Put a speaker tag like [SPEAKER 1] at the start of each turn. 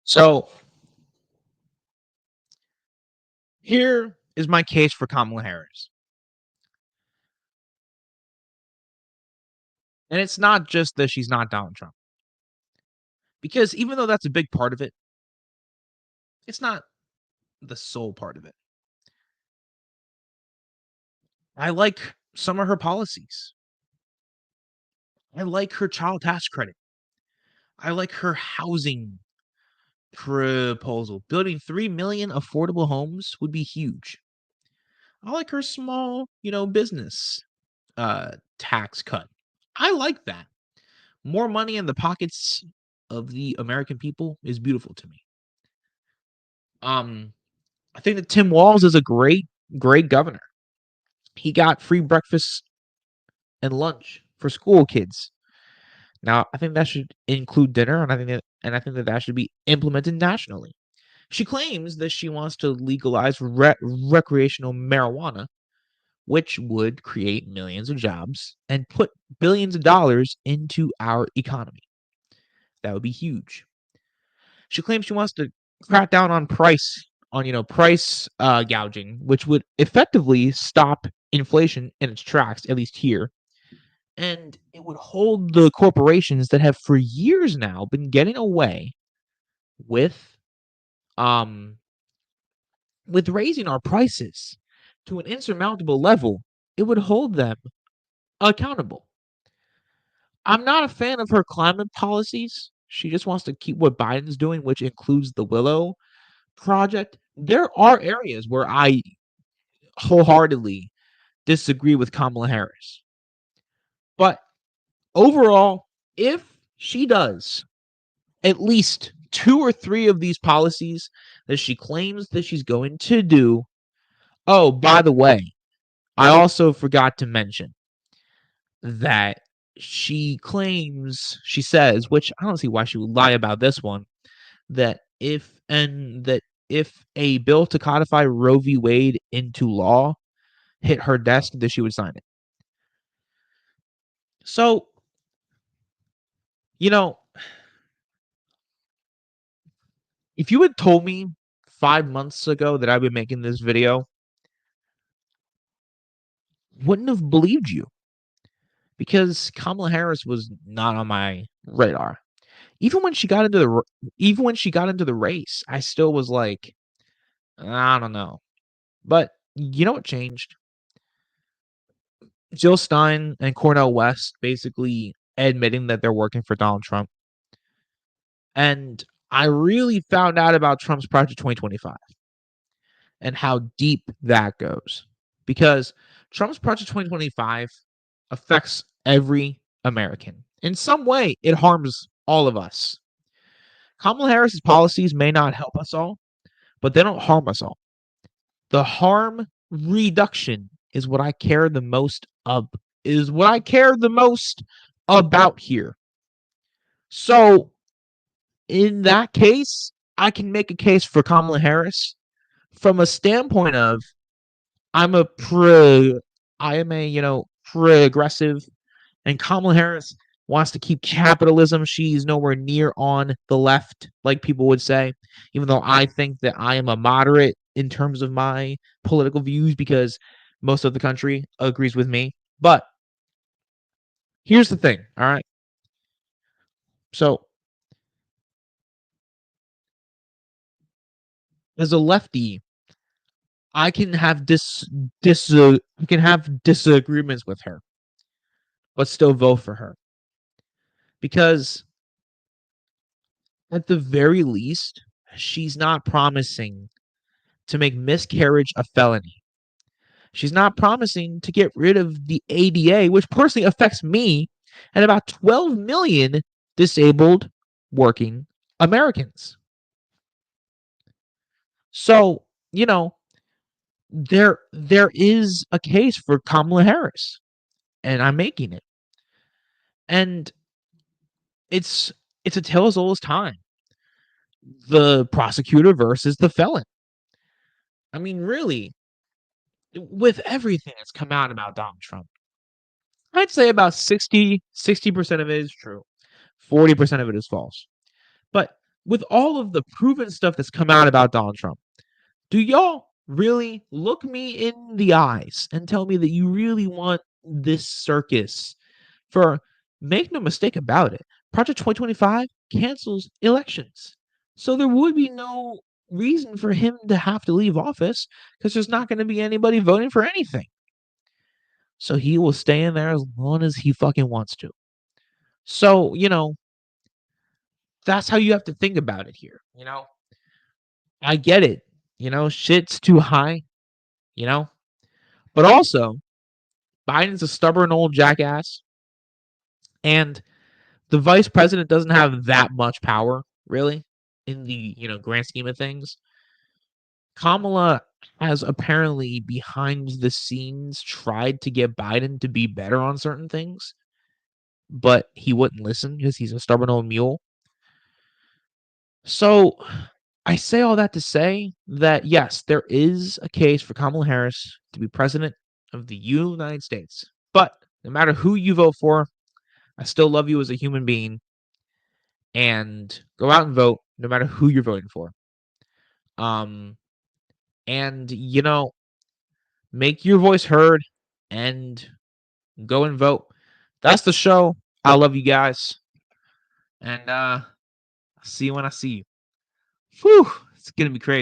[SPEAKER 1] So here is my case for Kamala Harris. And it's not just that she's not Donald Trump. Because even though that's a big part of it, it's not the sole part of it. I like some of her policies. I like her child tax credit. I like her housing proposal. Building 3 million affordable homes would be huge. I like her small, business tax cut. I like that. More money in the pockets of the American people is beautiful to me. I think that Tim Walz is a great governor. He got free breakfast and lunch for school kids. Now, I think that should include dinner, and I think that that should be implemented nationally. She claims that she wants to legalize recreational marijuana, which would create millions of jobs and put billions of dollars into our economy. That would be huge. She claims she wants to crack down on price gouging, which would effectively stop inflation in its tracks, at least here. And it would hold the corporations that have for years now been getting away with um with raising our prices to an insurmountable level. It would hold them accountable. I'm not a fan of her climate policies. She just wants to keep what Biden's doing, which includes the Willow project. There are areas where I wholeheartedly disagree with Kamala Harris. But overall, if she does at least 2 or 3 of these policies that she claims that she's going to do. Oh, by the way, I also forgot to mention that she says, which I don't see why she would lie about this one, that if a bill to codify Roe v. Wade into law hit her desk, that she would sign it. So, if you had told me 5 months ago that I'd be making this video, wouldn't have believed you, because Kamala Harris was not on my radar. Even when she got into the race, I still was like, I don't know. But you know what changed? Jill Stein and Cornel West basically admitting that they're working for Donald Trump. And I really found out about Trump's Project 2025 and how deep that goes. Because Trump's Project 2025 affects every American. In some way, it harms all of us. Kamala Harris's policies may not help us all, but they don't harm us all. The harm reduction is what I care the most about here. So, in that case, I can make a case for Kamala Harris from a standpoint of I am a progressive, and Kamala Harris wants to keep capitalism. She's nowhere near on the left, like people would say, even though I think that I am a moderate in terms of my political views because most of the country agrees with me. But here's the thing, all right? So, as a lefty, I can have disagreements with her, but still vote for her. Because at the very least, she's not promising to make miscarriage a felony. She's not promising to get rid of the ADA, which personally affects me and about 12 million disabled working Americans. So, there is a case for Kamala Harris, and I'm making it. And it's a tale as old as time. The prosecutor versus the felon. I mean, really, with everything that's come out about Donald Trump, I'd say about 60% of it is true. 40% of it is false. But with all of the proven stuff that's come out about Donald Trump, do y'all really look me in the eyes and tell me that you really want this circus? For make no mistake about it, Project 2025 cancels elections. So there would be no reason for him to have to leave office because there's not going to be anybody voting for anything. So he will stay in there as long as he fucking wants to. So, that's how you have to think about it here. I get it. Shit's too high, you know? But also, Biden's a stubborn old jackass, and the vice president doesn't have that much power, really, in the grand scheme of things. Kamala has apparently behind the scenes tried to get Biden to be better on certain things, but he wouldn't listen because he's a stubborn old mule. So I say all that to say that yes, there is a case for Kamala Harris to be president of the United States. But no matter who you vote for, I still love you as a human being, and go out and vote no matter who you're voting for. And make your voice heard and go and vote. That's the show. I love you guys. And see you when I see you. Whew, it's gonna be crazy.